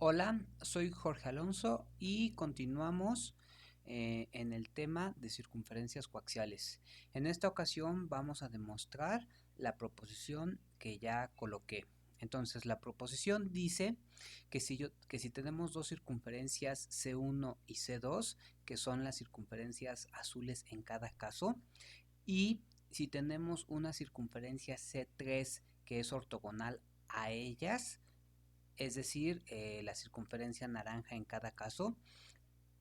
Hola, soy Jorge Alonso y continuamos en el tema de circunferencias coaxiales. En esta ocasión vamos a demostrar la proposición que ya coloqué. Entonces, la proposición dice que si tenemos dos circunferencias C1 y C2, que son las circunferencias azules en cada caso, y si tenemos una circunferencia C3 que es ortogonal a ellas, es decir, la circunferencia naranja en cada caso,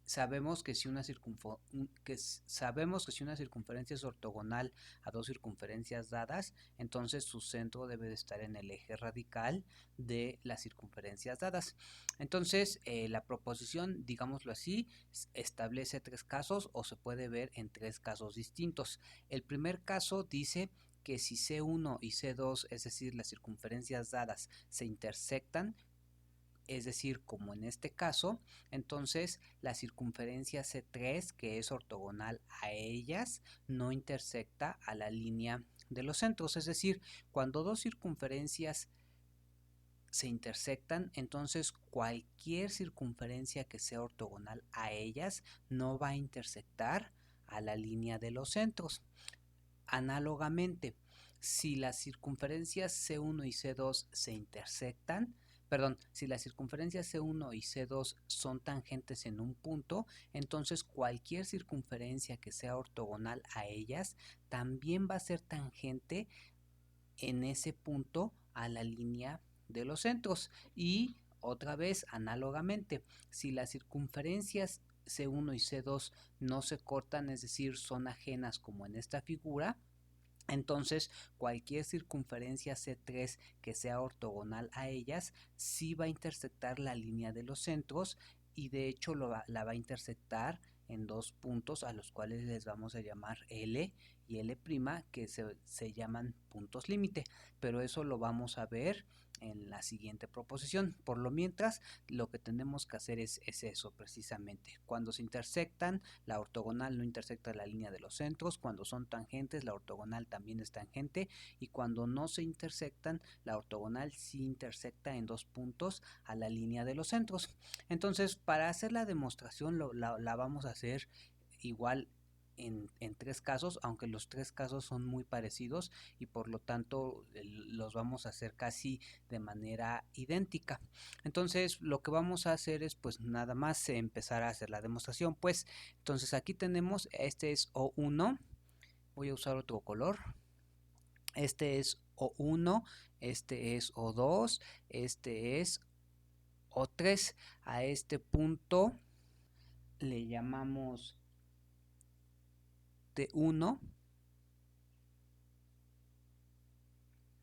sabemos que si una circunferencia es ortogonal a dos circunferencias dadas, entonces su centro debe de estar en el eje radical de las circunferencias dadas. Entonces, la proposición, digámoslo así, establece tres casos o se puede ver en tres casos distintos. El primer caso dice que si C1 y C2, es decir, las circunferencias dadas, se intersectan, es decir, como en este caso, entonces la circunferencia C3, que es ortogonal a ellas, no intersecta a la línea de los centros. Es decir, cuando dos circunferencias se intersectan, entonces cualquier circunferencia que sea ortogonal a ellas no va a intersectar a la línea de los centros. Análogamente, si las circunferencias C1 y C2 se intersectan, si las circunferencias C1 y C2 son tangentes en un punto, entonces cualquier circunferencia que sea ortogonal a ellas también va a ser tangente en ese punto a la línea de los centros. Y otra vez, análogamente, si las circunferencias C1 y C2 no se cortan, es decir, son ajenas como en esta figura, entonces cualquier circunferencia C3 que sea ortogonal a ellas sí va a intersectar la línea de los centros, y de hecho la va a intersectar en dos puntos a los cuales les vamos a llamar L y L', que se llaman puntos límite, pero eso lo vamos a ver en la siguiente proposición. Por lo mientras, lo que tenemos que hacer es eso precisamente. Cuando se intersectan, la ortogonal no intersecta la línea de los centros. Cuando son tangentes, la ortogonal también es tangente, y cuando no se intersectan, la ortogonal sí intersecta en dos puntos a la línea de los centros. Entonces, para hacer la demostración la vamos a hacer igual en tres casos, aunque los tres casos son muy parecidos y por lo tanto los vamos a hacer casi de manera idéntica. Entonces, lo que vamos a hacer es pues nada más empezar a hacer la demostración. Pues entonces aquí tenemos, este es O1, voy a usar otro color. Este es O1, este es O2, este es O3. A este punto le llamamos T1,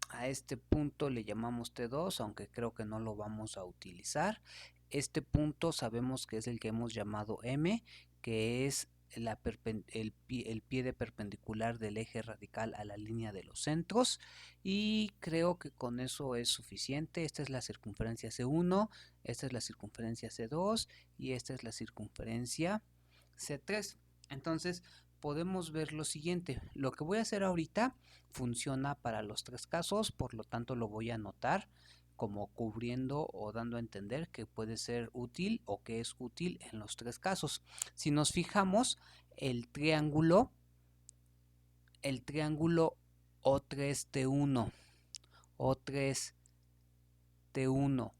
a este punto le llamamos T2, aunque creo que no lo vamos a utilizar. Este punto sabemos que es el que hemos llamado M, que es el pie de perpendicular del eje radical a la línea de los centros, y creo que con eso es suficiente. Esta es la circunferencia C1, esta es la circunferencia C2 y esta es la circunferencia C3. Entonces podemos ver lo siguiente: lo que voy a hacer ahorita funciona para los tres casos, por lo tanto lo voy a anotar como cubriendo o dando a entender que puede ser útil o que es útil en los tres casos. Si nos fijamos, el triángulo O3T1, O3T1,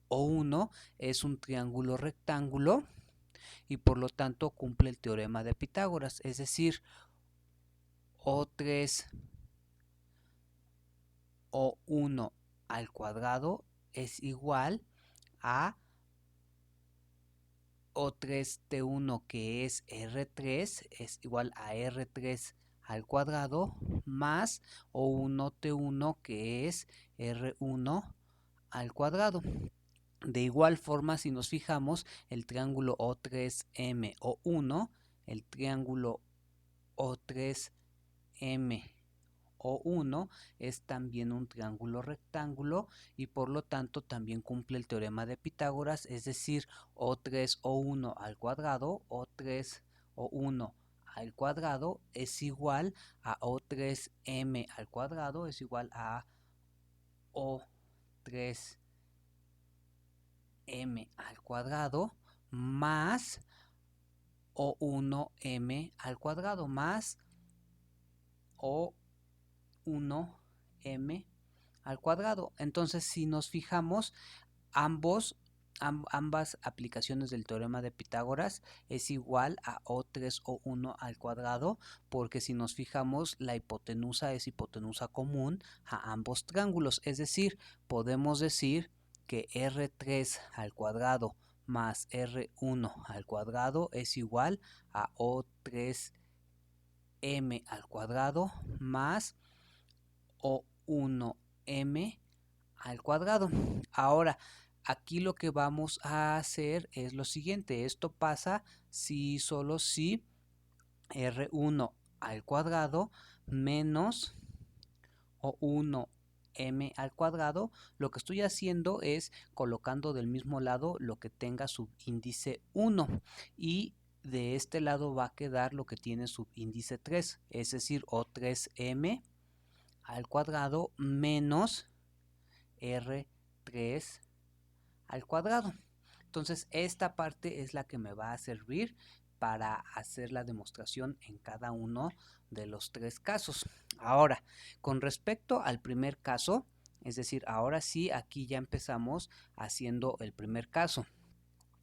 O1 es un triángulo rectángulo y por lo tanto cumple el teorema de Pitágoras, es decir, O3 O1 al cuadrado es igual a O3T1, que es R3, es igual a R3 al cuadrado, más O1T1, que es R1 al cuadrado. De igual forma, si nos fijamos, el triángulo O3M-O1, el triángulo O3M O1 es también un triángulo rectángulo y por lo tanto también cumple el teorema de Pitágoras, es decir, O3O1 al cuadrado, O3O1 al cuadrado es igual a O3M al cuadrado, es igual a O3 2m al cuadrado más O1m al cuadrado más O1m al cuadrado. Entonces, si nos fijamos, ambas aplicaciones del teorema de Pitágoras es igual a O3O1 al cuadrado, porque si nos fijamos, la hipotenusa es hipotenusa común a ambos triángulos. Es decir, podemos decir que R3 al cuadrado más R1 al cuadrado es igual a O3m al cuadrado más O1m al cuadrado. Ahora, aquí lo que vamos a hacer es lo siguiente. Esto pasa si solo si R1 al cuadrado menos O1m al cuadrado. Lo que estoy haciendo es colocando del mismo lado lo que tenga subíndice 1 y de este lado va a quedar lo que tiene subíndice 3, es decir, O3m al cuadrado menos R3 al cuadrado. Entonces esta parte es la que me va a servir para hacer la demostración en cada uno de los tres casos. Ahora, con respecto al primer caso, es decir, ahora sí, aquí ya empezamos haciendo el primer caso.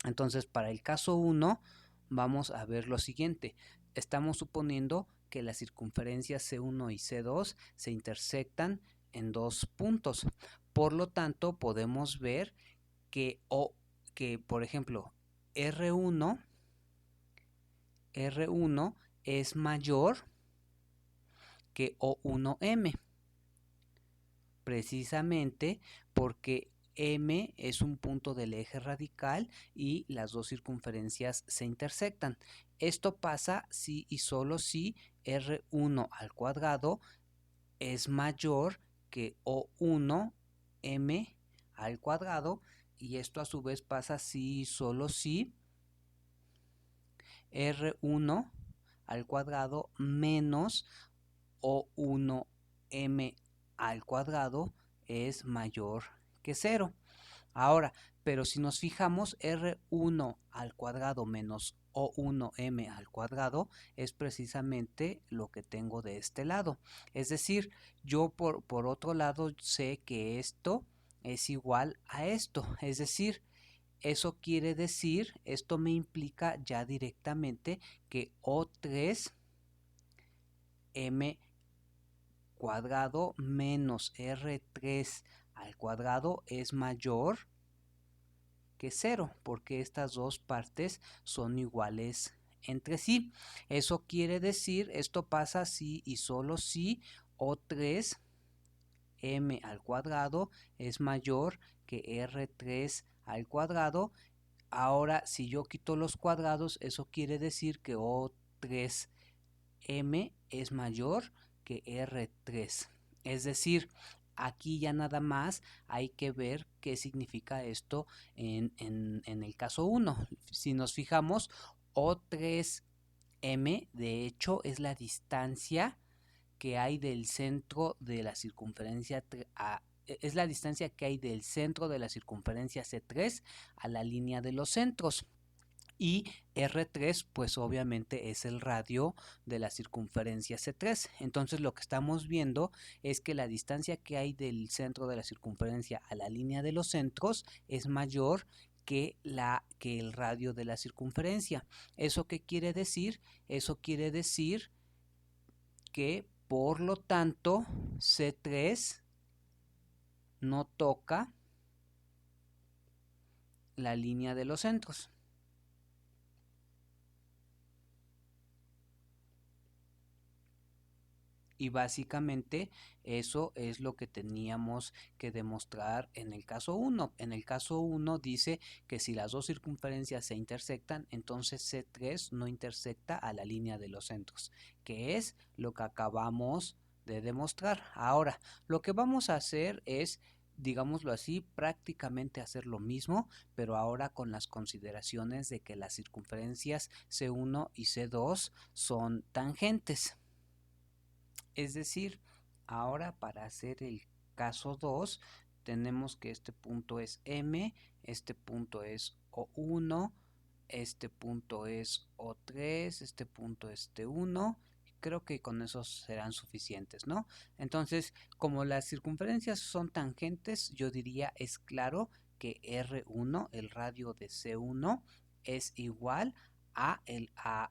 Entonces, para el caso 1, vamos a ver lo siguiente. Estamos suponiendo que las circunferencias C1 y C2 se intersectan en dos puntos. Por lo tanto, podemos ver que, por ejemplo, R1 es mayor que O1m, precisamente porque M es un punto del eje radical y las dos circunferencias se intersectan. Esto pasa si y solo si R1 al cuadrado es mayor que O1m al cuadrado, y esto a su vez pasa si y solo si R1 al cuadrado menos O1m al cuadrado es mayor que 0. Ahora, pero si nos fijamos, R1 al cuadrado menos O1m al cuadrado es precisamente lo que tengo de este lado. Es decir, yo por otro lado sé que esto es igual a esto. Es decir, eso quiere decir, esto me implica ya directamente que O3m cuadrado menos R3 al cuadrado es mayor que 0, porque estas dos partes son iguales entre sí. Eso quiere decir, esto pasa si y solo si O3m al cuadrado es mayor que R3 al cuadrado. Ahora, si yo quito los cuadrados, eso quiere decir que O3m es mayor que R3. Es decir, aquí ya nada más hay que ver qué significa esto en el caso 1. Si nos fijamos, O3m de hecho es la distancia que hay del centro de la circunferencia es la distancia que hay del centro de la circunferencia C3 a la línea de los centros. Y R3 pues obviamente es el radio de la circunferencia C3. Entonces lo que estamos viendo es que la distancia que hay del centro de la circunferencia a la línea de los centros es mayor que el radio de la circunferencia. ¿Eso qué quiere decir? Eso quiere decir que por lo tanto C3 no toca la línea de los centros. Y básicamente eso es lo que teníamos que demostrar en el caso 1. En el caso 1 dice que si las dos circunferencias se intersectan, entonces C3 no intersecta a la línea de los centros, que es lo que acabamos de demostrar. Ahora, lo que vamos a hacer es, digámoslo así, prácticamente hacer lo mismo, pero ahora con las consideraciones de que las circunferencias C1 y C2 son tangentes. Es decir, ahora para hacer el caso 2 tenemos que este punto es M, este punto es O1, este punto es O3, este punto es T1. Creo que con esos serán suficientes, ¿no? Entonces, como las circunferencias son tangentes, yo diría es claro que R1, el radio de C1, es igual a el a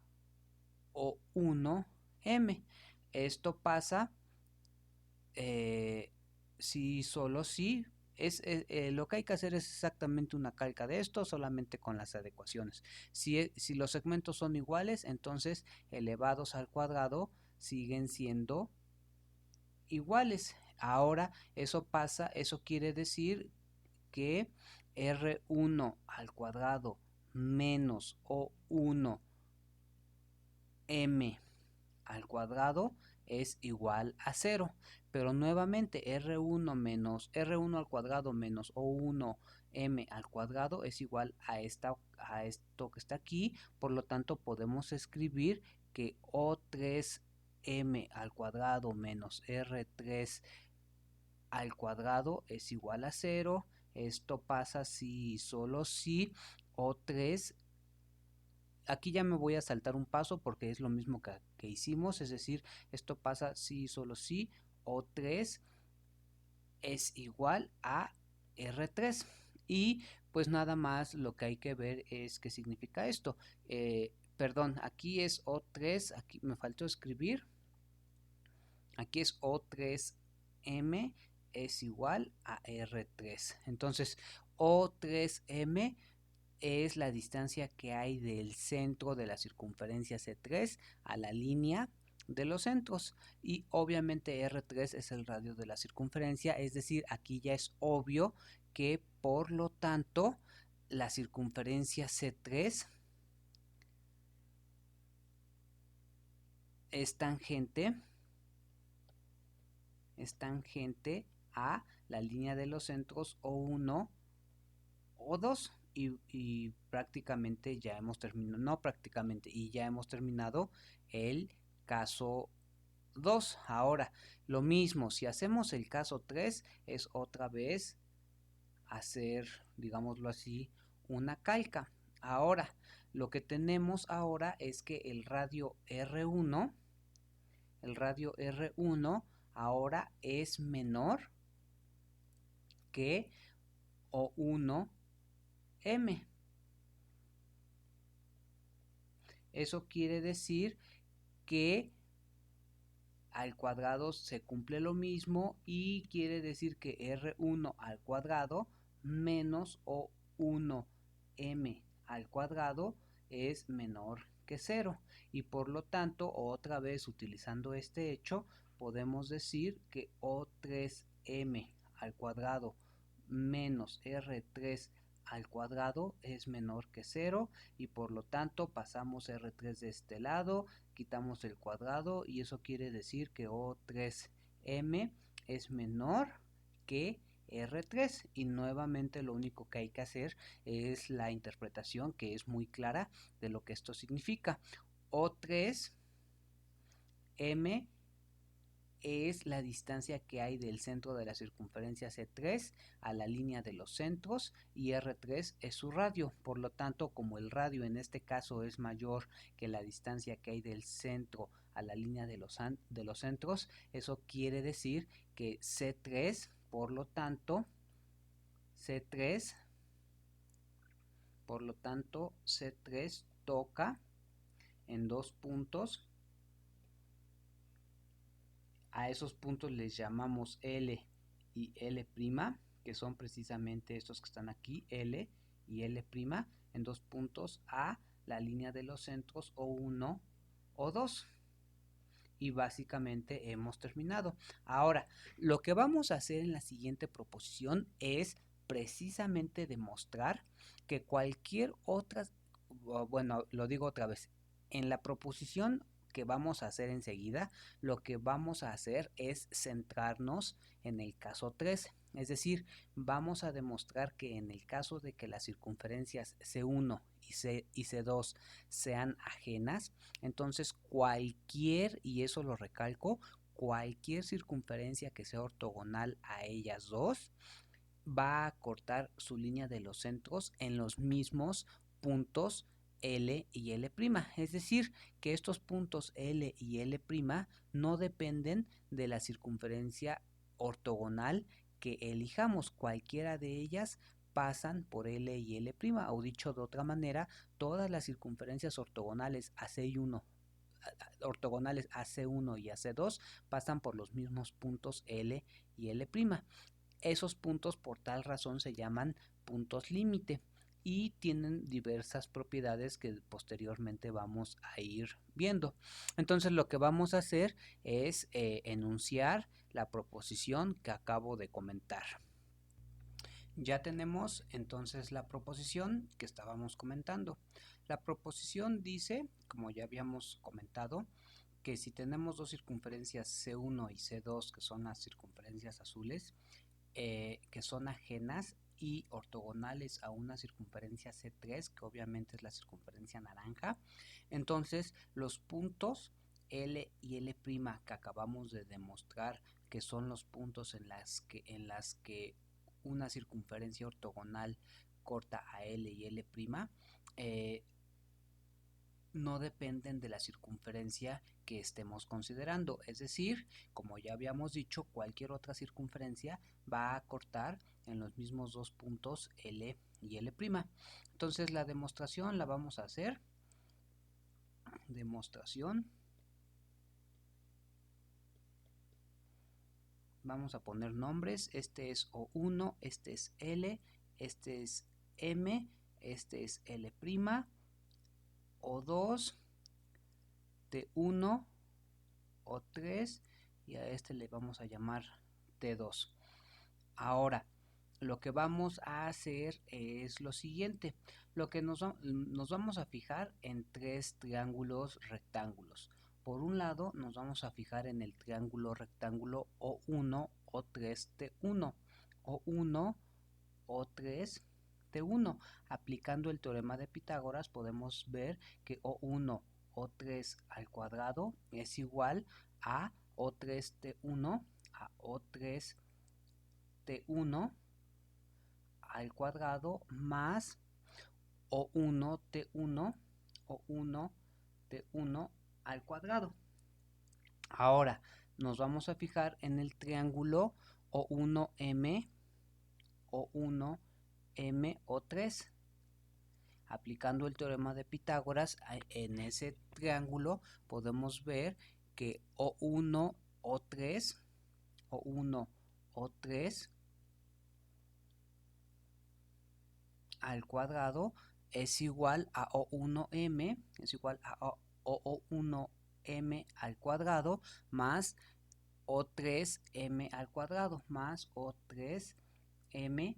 O1M. Esto pasa si solo si lo que hay que hacer es exactamente una calca de esto, solamente con las adecuaciones. Si los segmentos son iguales, entonces elevados al cuadrado siguen siendo iguales. Ahora eso quiere decir que R1 al cuadrado menos O1M al cuadrado es igual a 0. Pero nuevamente R1 al cuadrado menos O1M al cuadrado es igual a esto que está aquí. Por lo tanto, podemos escribir que O3M al cuadrado menos R3 al cuadrado es igual a 0. Esto pasa si y solo si O3. Aquí ya me voy a saltar un paso porque es lo mismo que hicimos, es decir, esto pasa si y solo si O3 es igual a R3. Y pues nada más lo que hay que ver es qué significa esto. Perdón, aquí es O3, aquí me faltó escribir. Aquí es O3M es igual a R3. Entonces, O3M es la distancia que hay del centro de la circunferencia C3 a la línea de los centros, y obviamente R3 es el radio de la circunferencia, es decir, aquí ya es obvio que por lo tanto la circunferencia C3 es tangente a la línea de los centros O1 o 2, y prácticamente ya hemos terminado, no prácticamente, y ya hemos terminado el caso 2. Ahora, lo mismo, si hacemos el caso 3, es otra vez hacer, digámoslo así, una calca. Ahora, lo que tenemos ahora es que el radio R1 ahora es menor que O1M. Eso quiere decir que al cuadrado se cumple lo mismo, y quiere decir que R1 al cuadrado menos O1M al cuadrado es menor que 0, y por lo tanto, otra vez utilizando este hecho, podemos decir que O3M al cuadrado menos R3 al cuadrado es menor que 0, y por lo tanto pasamos R3 de este lado, quitamos el cuadrado, y eso quiere decir que O3M es menor que R3, y nuevamente lo único que hay que hacer es la interpretación, que es muy clara, de lo que esto significa. O3M es la distancia que hay del centro de la circunferencia C3 a la línea de los centros, y R3 es su radio. Por lo tanto, como el radio en este caso es mayor que la distancia que hay del centro a la línea de los centros, eso quiere decir que C3, por lo tanto, C3 toca en dos puntos. A esos puntos les llamamos L y L', que son precisamente estos que están aquí, L y L', en dos puntos a la línea de los centros O1 o 2. Y básicamente hemos terminado. Ahora, lo que vamos a hacer en la siguiente proposición es precisamente demostrar que cualquier otra, bueno, lo digo otra vez, en la proposición que vamos a hacer enseguida, lo que vamos a hacer es centrarnos en el caso 3. Es decir, vamos a demostrar que en el caso de que las circunferencias C1 y C2 sean ajenas, entonces cualquier, y eso lo recalco, cualquier circunferencia que sea ortogonal a ellas dos va a cortar su línea de los centros en los mismos puntos L y L', es decir, que estos puntos L y L' no dependen de la circunferencia ortogonal que elijamos. Cualquiera de ellas pasan por L y L', o dicho de otra manera, todas las circunferencias ortogonales a C1 y AC2 pasan por los mismos puntos L y L'. Esos puntos por tal razón se llaman puntos límite y tienen diversas propiedades que posteriormente vamos a ir viendo. Entonces lo que vamos a hacer es enunciar la proposición que acabo de comentar. Ya tenemos entonces la proposición que estábamos comentando. La proposición dice, como ya habíamos comentado, que si tenemos dos circunferencias C1 y C2, que son las circunferencias azules, que son ajenas y ortogonales a una circunferencia C3, que obviamente es la circunferencia naranja, entonces los puntos L y L' que acabamos de demostrar que son los puntos en las que una circunferencia ortogonal corta a L y L', no dependen de la circunferencia que estemos considerando, es decir, como ya habíamos dicho, cualquier otra circunferencia va a cortar en los mismos dos puntos L y L'. Entonces la demostración la vamos a hacer. Demostración. Vamos a poner nombres. Este es O1, este es L, este es M, este es L', O2, T1, O3 y a este le vamos a llamar T2. Ahora, lo que vamos a hacer es lo siguiente. Lo que nos vamos a fijar en tres triángulos rectángulos. Por un lado, nos vamos a fijar en el triángulo rectángulo O1, O3, T1. O1, O3, T1. Aplicando el teorema de Pitágoras podemos ver que O1, O3 al cuadrado es igual a O3T1 a O3T1 al cuadrado más O1T1 al cuadrado. Ahora nos vamos a fijar en el triángulo O1M, O1M, O3. Aplicando el teorema de Pitágoras en ese triángulo podemos ver que O1, O3 al cuadrado es igual a O1M, es igual a O1M al cuadrado más O3M al cuadrado más O3M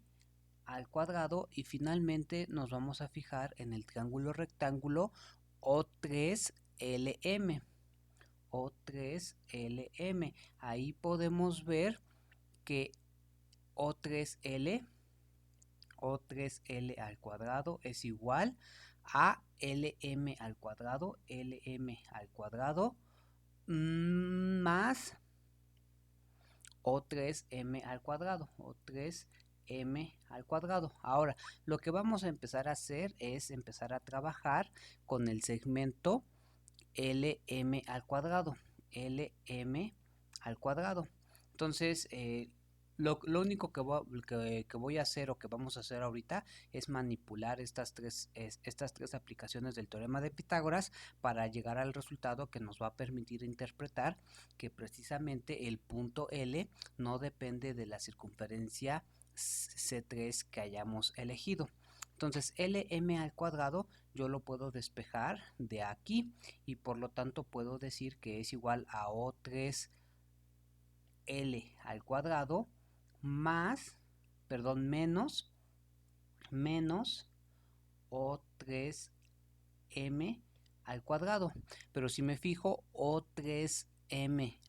al cuadrado, y finalmente nos vamos a fijar en el triángulo rectángulo O3LM. O3LM. Ahí podemos ver que O3L al cuadrado es igual a LM al cuadrado más O3M al cuadrado. Ahora, lo que vamos a empezar a hacer es empezar a trabajar con el segmento LM al cuadrado. Entonces, lo único que voy a hacer o que vamos a hacer ahorita es manipular estas tres aplicaciones del teorema de Pitágoras para llegar al resultado que nos va a permitir interpretar que precisamente el punto L no depende de la circunferencia C3 que hayamos elegido. Entonces LM al cuadrado yo lo puedo despejar de aquí y por lo tanto puedo decir que es igual a O3L al cuadrado menos O3M al cuadrado. Pero si me fijo, O3M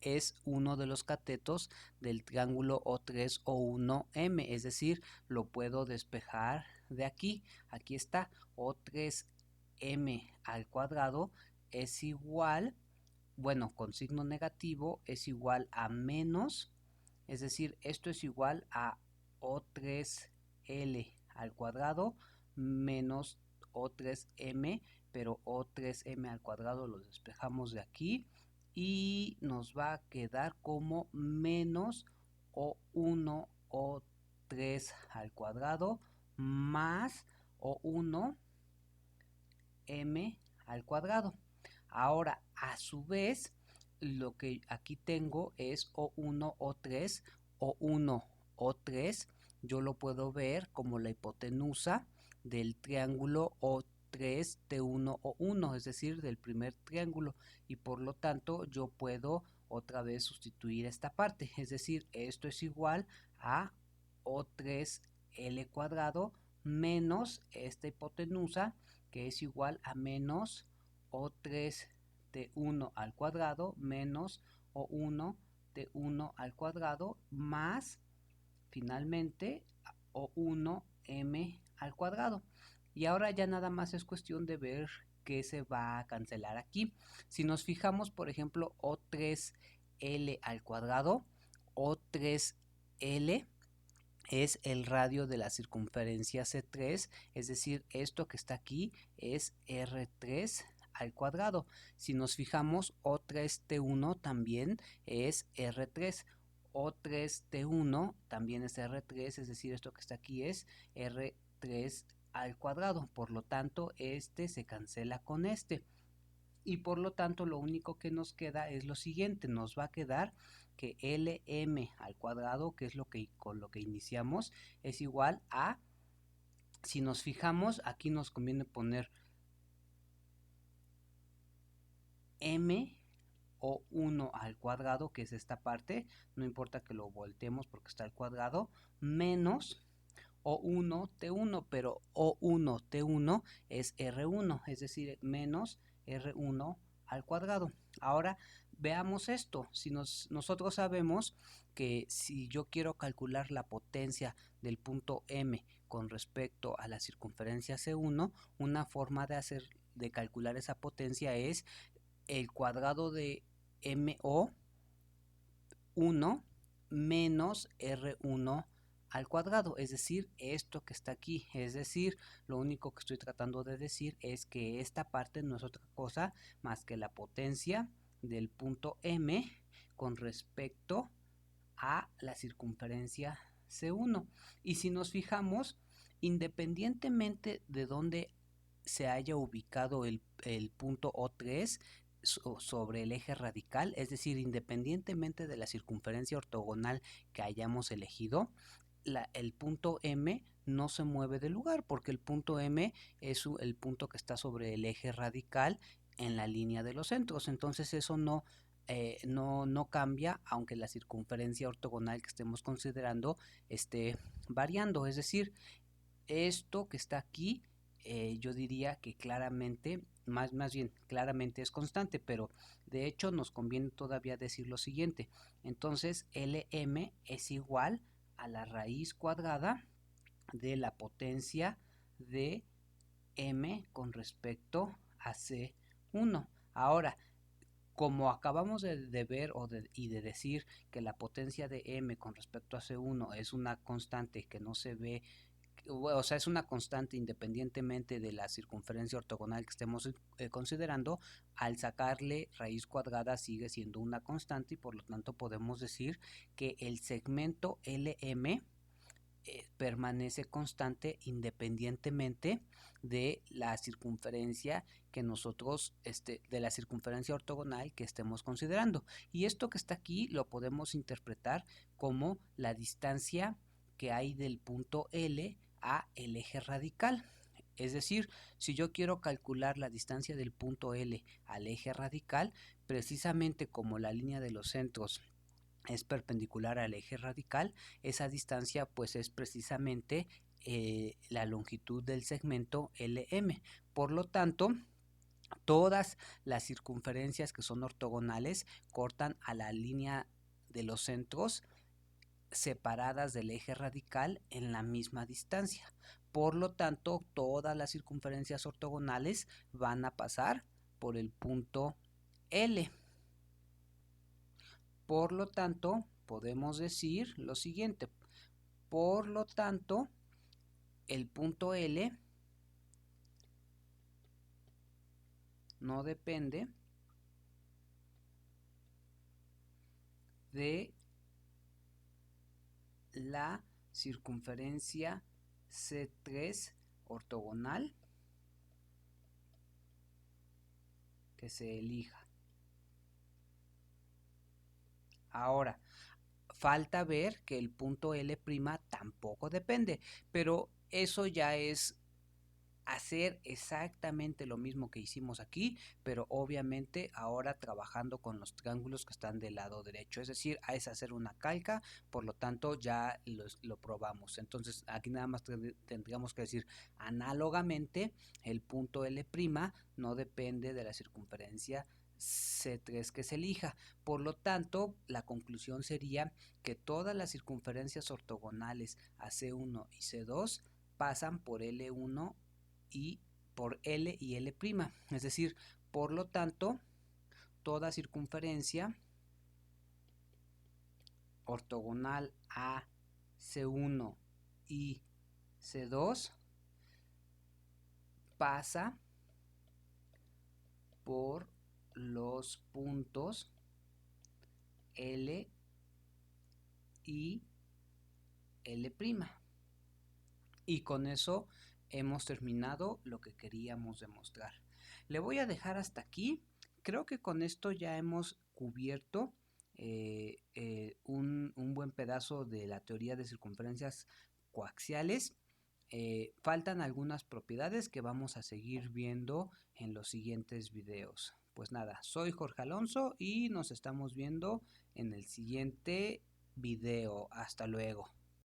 es uno de los catetos del triángulo O3 O1M, es decir, lo puedo despejar de aquí. Aquí está, O3M al cuadrado es igual, bueno, con signo negativo, es igual a menos, es decir, esto es igual a O3L al cuadrado menos O3M, pero O3M al cuadrado lo despejamos de aquí y nos va a quedar como menos O1 O3 al cuadrado más O1 M al cuadrado. Ahora, a su vez, lo que aquí tengo es O1, O3, O1, O3. Yo lo puedo ver como la hipotenusa del triángulo O3, T1, O1, es decir, del primer triángulo. Y por lo tanto, yo puedo otra vez sustituir esta parte. Es decir, esto es igual a O3L cuadrado menos esta hipotenusa, que es igual a menos O3T1 al cuadrado menos O1T1 al cuadrado más finalmente O1M al cuadrado. Y ahora ya nada más es cuestión de ver qué se va a cancelar aquí. Si nos fijamos, por ejemplo, O3L al cuadrado, O3L es el radio de la circunferencia C3, es decir, esto que está aquí es R3 al cuadrado. Si nos fijamos, O3T1 también es R3. O3T1 también es R3, es decir, esto que está aquí es R3 al cuadrado. Por lo tanto, este se cancela con este. Y por lo tanto, lo único que nos queda es lo siguiente. Nos va a quedar que LM al cuadrado, que es con lo que iniciamos, es igual a, si nos fijamos, aquí nos conviene poner M o 1 al cuadrado, que es esta parte, no importa que lo volteemos porque está al cuadrado, menos O1T1, pero O1T1 es R1, es decir, menos R1 al cuadrado. Ahora veamos esto. Si nosotros sabemos que si yo quiero calcular la potencia del punto M con respecto a la circunferencia C1, una forma de calcular esa potencia es el cuadrado de MO1 menos R1 al cuadrado, es decir, esto que está aquí. Es decir, lo único que estoy tratando de decir es que esta parte no es otra cosa más que la potencia del punto M con respecto a la circunferencia C1. Y si nos fijamos, independientemente de dónde se haya ubicado el punto O3 sobre el eje radical, es decir, independientemente de la circunferencia ortogonal que hayamos elegido, el punto M no se mueve del lugar porque el punto M es el punto que está sobre el eje radical en la línea de los centros. Entonces eso no cambia aunque la circunferencia ortogonal que estemos considerando esté variando. Es decir, esto que está aquí, yo diría que claramente, más bien, claramente es constante, pero de hecho nos conviene todavía decir lo siguiente. Entonces, Lm es igual a la raíz cuadrada de la potencia de m con respecto a C1. Ahora, como acabamos de ver y de decir que la potencia de m con respecto a C1 es una constante que no se ve, o sea, es una constante independientemente de la circunferencia ortogonal que estemos considerando, al sacarle raíz cuadrada sigue siendo una constante y por lo tanto podemos decir que el segmento LM permanece constante independientemente de la circunferencia que nosotros, de la circunferencia ortogonal que estemos considerando. Y esto que está aquí lo podemos interpretar como la distancia que hay del punto L a el eje radical. Es decir, si yo quiero calcular la distancia del punto L al eje radical, precisamente como la línea de los centros es perpendicular al eje radical, esa distancia pues es precisamente la longitud del segmento LM. Por lo tanto, todas las circunferencias que son ortogonales cortan a la línea de los centros separadas del eje radical en la misma distancia. Por lo tanto, todas las circunferencias ortogonales van a pasar por el punto L. Por lo tanto, podemos decir lo siguiente. Por lo tanto, el punto L no depende de la circunferencia C3 ortogonal que se elija. Ahora, falta ver que el punto L' tampoco depende, pero eso ya es hacer exactamente lo mismo que hicimos aquí, pero obviamente ahora trabajando con los triángulos que están del lado derecho, es decir, es hacer una calca, por lo tanto ya lo probamos. Entonces aquí nada más tendríamos que decir análogamente el punto L' no depende de la circunferencia C3 que se elija. Por lo tanto, la conclusión sería que todas las circunferencias ortogonales a C1 y C2 pasan por L1 y por L y L'. Es decir, por lo tanto, toda circunferencia ortogonal a C1 y C2 pasa por los puntos L y L'. Y con eso hemos terminado lo que queríamos demostrar. Le voy a dejar hasta aquí. Creo que con esto ya hemos cubierto un buen pedazo de la teoría de circunferencias coaxiales. Faltan algunas propiedades que vamos a seguir viendo en los siguientes videos. Pues nada, soy Jorge Alonso y nos estamos viendo en el siguiente video. Hasta luego.